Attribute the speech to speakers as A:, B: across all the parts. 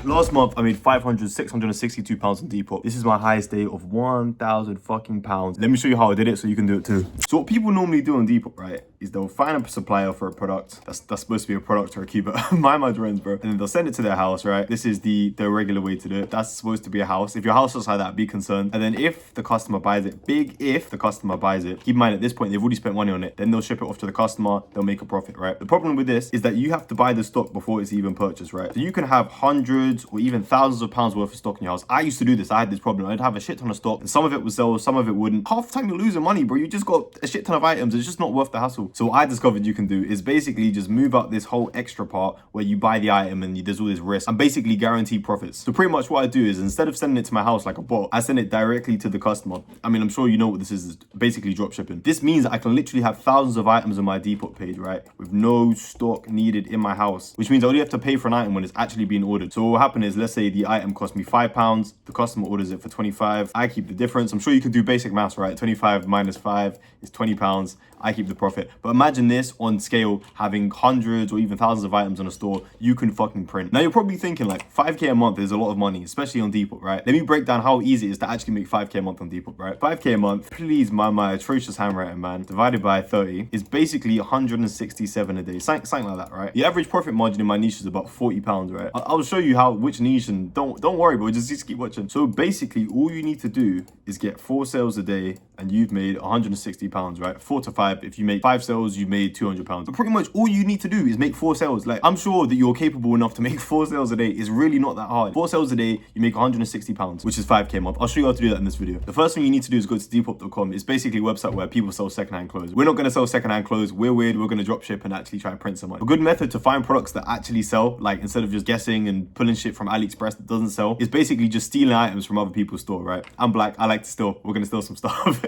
A: Last month, I made 662 pounds on Depop. This is my highest day of 1,000 fucking pounds. Let me show you how I did it so you can do it too. So what people normally do on Depop, right, is they'll find a supplier for a product. That's supposed to be a product or a key, but mind my friends, bro. And then they'll send it to their house, right? This is the regular way to do it. That's supposed to be a house. If your house looks like that, be concerned. And then if the customer buys it, big if the customer buys it, keep in mind at this point, they've already spent money on it. Then they'll ship it off to the customer. They'll make a profit, right? The problem with this is that you have to buy the stock before it's even purchased, right? So you can have hundreds or even thousands of pounds worth of stock in your house. I used to do this. I had this problem. I'd have a shit ton of stock and some of it would sell, some of it wouldn't. Half the time you're losing money, bro. You just got a shit ton of items. It's just not worth the hassle. So what I discovered you can do is basically just move out this whole extra part where you buy the item and there's all this risk and basically guarantee profits. So pretty much what I do is instead of sending it to my house like a bot, I send it directly to the customer. I mean, I'm sure you know what this is basically drop shipping. This means I can literally have thousands of items on my Depop page, right? With no stock needed in my house, which means I only have to pay for an item when it's actually being ordered. So what will happen is, let's say the item cost me £5, the customer orders it for 25. I keep the difference. I'm sure you can do basic maths, right? 25 minus 5 is £20. I keep the profit. But imagine this on scale, having hundreds or even thousands of items on a store you can fucking print. Now you're probably thinking like 5k a month is a lot of money, especially on Depop, right? Let me break down how easy it is to actually make 5k a month on Depop, right? 5k a month, please, my atrocious handwriting, man, divided by 30 is basically 167 a day, something like that, right? The average profit margin in my niche is about £40, right? I'll show you which niche, and don't worry, bro, just keep watching. So basically all you need to do is get 4 sales a day and you've made £160, right? 4 to 5. If you make 5 sales, you've made £200. But pretty much all you need to do is make 4 sales. Like, I'm sure that you're capable enough to make 4 sales a day. It's really not that hard. 4 sales a day, you make £160, which is 5k a month. I'll show you how to do that in this video. The first thing you need to do is go to Depop.com. It's basically a website where people sell secondhand clothes. We're not going to sell secondhand clothes. We're weird. We're going to drop ship and actually try and print some money. A good method to find products that actually sell, like instead of just guessing and pulling shit from AliExpress that doesn't sell, is basically just stealing items from other people's store, right? I'm black. I like to steal. We're going to steal some stuff.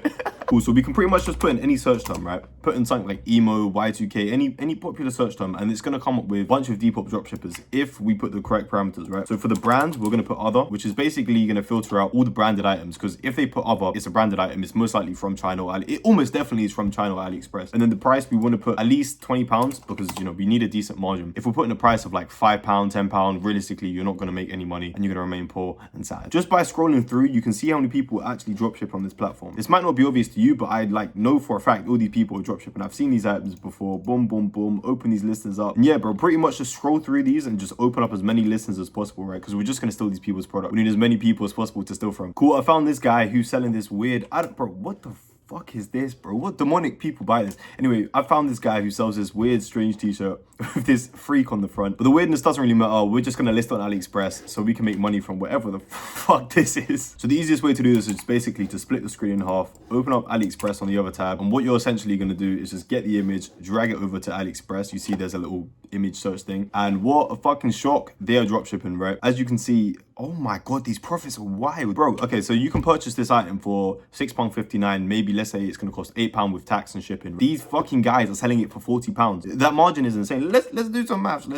A: Cool, so we can pretty much just put in any search term, right? Put in something like emo, Y2K, any popular search term, and it's going to come up with a bunch of Depop dropshippers if we put the correct parameters, right? So for the brand, we're going to put other, which is basically going to filter out all the branded items, because if they put other, it's a branded item, it's most likely from China or it almost definitely is from China or AliExpress. And then the price, we want to put at least £20 because, you know, we need a decent margin. If we're putting a price of like £5, £10, realistically, you're not going to make any money and you're going to remain poor and sad. Just by scrolling through, you can see how many people actually dropship on this platform. This might not be obvious to you, but I know for a fact all these people are dropshipping. I've seen these items before. Boom, boom, boom. Open these listings up. And yeah, bro, pretty much just scroll through these and just open up as many listings as possible, right? Because we're just gonna steal these people's product. We need as many people as possible to steal from. Cool. I found this guy who's selling this weird. Bro, what the fuck is this, bro? What demonic people buy this? Anyway, I found this guy who sells this weird, strange t-shirt with this freak on the front. But the weirdness doesn't really matter. We're just gonna list it on AliExpress so we can make money from whatever the fuck this is. So the easiest way to do this is basically to split the screen in half, open up AliExpress on the other tab, and what you're essentially gonna do is just get the image, drag it over to AliExpress. You see there's a little image search thing, and what a fucking shock, they are dropshipping, right? As you can see, oh my god, these profits are wild, bro. Okay, so you can purchase this item for £6.59, maybe let's say it's gonna cost £8 with tax and shipping. These fucking guys are selling it for £40. That margin is insane. Let's do some maths.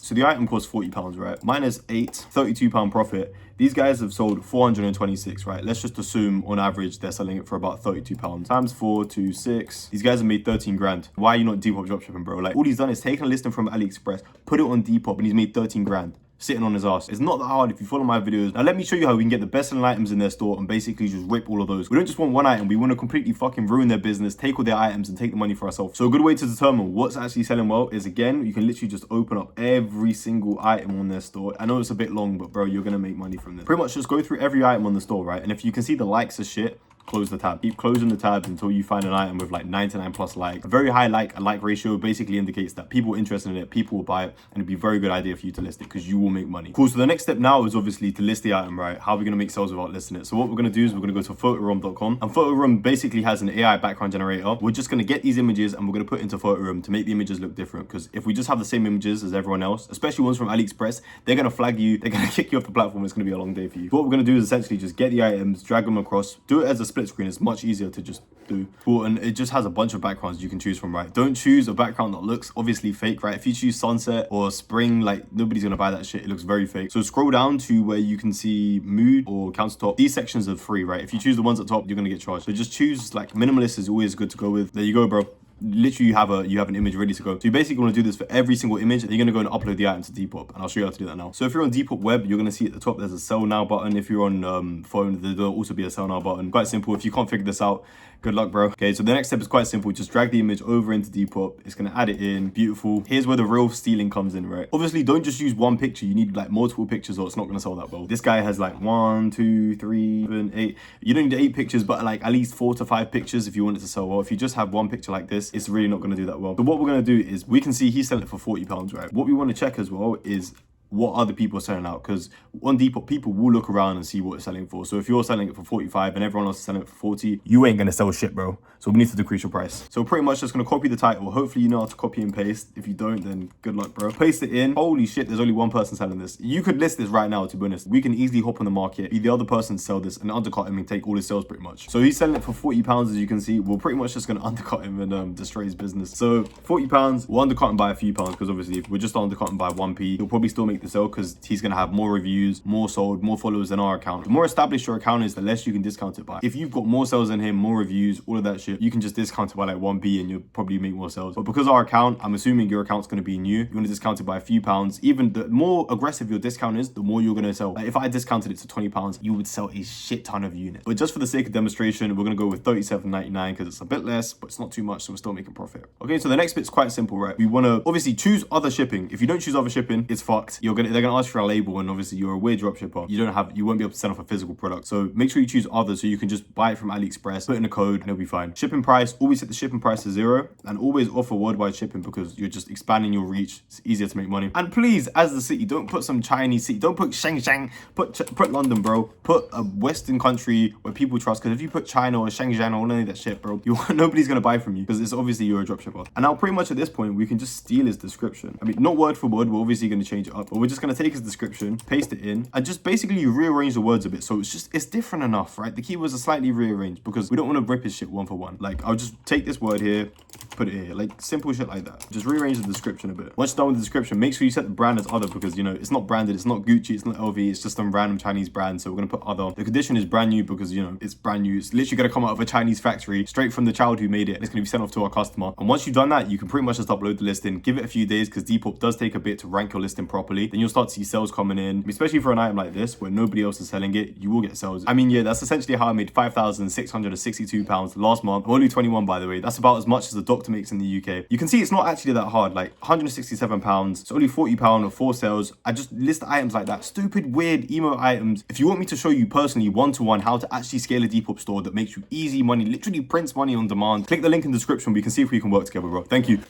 A: So the item costs £40, right? Minus 8, £32 profit. These guys have sold 426, right? Let's just assume on average they're selling it for about £32. Times 4 to 6. These guys have made 13 grand. Why are you not Depop dropshipping, bro? Like, all he's done is taken a listing from AliExpress, put it on Depop, and he's made 13 grand. Sitting on his ass. It's not that hard if you follow my videos. Now let me show you how we can get the best selling items in their store and basically just rip all of those. We don't just want one item, we want to completely fucking ruin their business, take all their items and take the money for ourselves. So a good way to determine what's actually selling well is, again, you can literally just open up every single item on their store. I know it's a bit long, but bro, you're gonna make money from this. Pretty much just go through every item on the store, right? And if you can see the likes are shit, close the tab. Keep closing the tabs until you find an item with like 99 plus likes. A very high like ratio basically indicates that people are interested in it, people will buy it, and it'd be a very good idea for you to list it because you will make money. Cool, so the next step now is obviously to list the item, right? How are we gonna make sales without listing it? So what we're gonna do is we're gonna go to photoroom.com, and Photoroom basically has an AI background generator. We're just gonna get these images and we're gonna put into Photoroom to make the images look different, because if we just have the same images as everyone else, especially ones from AliExpress, they're gonna flag you, they're gonna kick you off the platform. It's gonna be a long day for you. So what we're gonna do is essentially just get the items, drag them across, do it as a split screen. It's much easier to just do. Cool, and it just has a bunch of backgrounds you can choose from, right? Don't choose a background that looks obviously fake, right? If you choose sunset or spring, like, nobody's gonna buy that shit. It looks very fake. So scroll down to where you can see mood or countertop. These sections are free, right? If you choose the ones at top, you're gonna get charged. So just choose, like, minimalist is always good to go with. There you go, bro. literally you have an image ready to go. So you basically want to do this for every single image, and you're going to go and upload the item to Depop, and I'll show you how to do that now. So if you're on Depop web, you're going to see at the top there's a sell now button. If you're on phone, there'll also be a sell now button. Quite simple. If you can't figure this out, good luck, bro. Okay, so the next step is quite simple. Just drag the image over into Depop. It's gonna add it in. Beautiful. Here's where the real stealing comes in, right? Obviously, don't just use one picture. You need like multiple pictures, or it's not gonna sell that well. This guy has like 1, 2, 3, 7, 8. You don't need 8 pictures, but like at least 4 to 5 pictures if you want it to sell well. If you just have one picture like this, it's really not gonna do that well. So what we're gonna do is, we can see he's selling it for £40, right? What we want to check as well is what other people are selling out, because on Depop people will look around and see what it's selling for. So if you're selling it for 45 and everyone else is selling it for 40, you ain't gonna sell shit, bro. So we need to decrease your price. So pretty much just gonna copy the title. Hopefully you know how to copy and paste. If you don't, then good luck, bro. Paste it in. Holy shit, there's only one person selling this. You could list this right now, to be honest. We can easily hop on the market, be the other person sell this and undercut him and take all his sales pretty much. So he's selling it for £40, as you can see. We're pretty much just gonna undercut him and destroy his business. So £40, we'll undercut him by a few pounds, because obviously if we're just undercutting by 1p, he'll probably still make the sale, because he's gonna have more reviews, more sold, more followers than our account. The more established your account is, the less you can discount it by. If you've got more sales than him, more reviews, all of that shit, you can just discount it by like 1p and you'll probably make more sales. But because our account, I'm assuming your account's gonna be new, you want to discount it by a few pounds. Even the more aggressive your discount is, the more you're gonna sell. Like if I discounted it to £20, you would sell a shit ton of units. But just for the sake of demonstration, we're gonna go with £37.99 because it's a bit less, but it's not too much, so we're still making profit. Okay, so the next bit's quite simple, right? We wanna obviously choose other shipping. If you don't choose other shipping, it's fucked. They're gonna ask for a label, and obviously you're a weird dropshipper. You won't be able to send off a physical product. So make sure you choose others, so you can just buy it from AliExpress, put in a code, and it'll be fine. Shipping price, always set the shipping price to 0, and always offer worldwide shipping, because you're just expanding your reach. It's easier to make money. And please, as the city, don't put some Chinese city. Don't put Shenzhen. Put London, bro. Put a Western country where people trust. Because if you put China or Shenzhen or any of that shit, bro, nobody's gonna buy from you, because it's obviously you're a dropshipper. And now pretty much at this point, we can just steal his description. I mean, not word for word. We're obviously gonna change it up, but we're just gonna take his description, paste it in, and just basically rearrange the words a bit, so it's different enough, right? The keywords are slightly rearranged, because we don't want to rip his shit one for one. Like, I'll just take this word here, put it here, like simple shit like that. Just rearrange the description a bit. Once you're done with the description, make sure you set the brand as other, because you know it's not branded, it's not Gucci, it's not LV, it's just some random Chinese brand. So we're gonna put other. The condition is brand new, because you know it's brand new. It's literally gonna come out of a Chinese factory, straight from the child who made it, and it's gonna be sent off to our customer. And once you've done that, you can pretty much just upload the listing, give it a few days, because Depop does take a bit to rank your listing properly. Then you'll start to see sales coming in, especially for an item like this where nobody else is selling it. You will get sales. I mean, yeah, that's essentially how I made £5,662 last month. I'm only 21, by the way. That's about as much as the doctor makes in the UK. You can see it's not actually that hard. Like £167, it's only £40 or 4 sales. I just list items like that, stupid, weird emo items. If you want me to show you personally one-to-one how to actually scale a Depop store that makes you easy money, literally prints money on demand, click the link in the description. We can see if we can work together, bro. Thank you.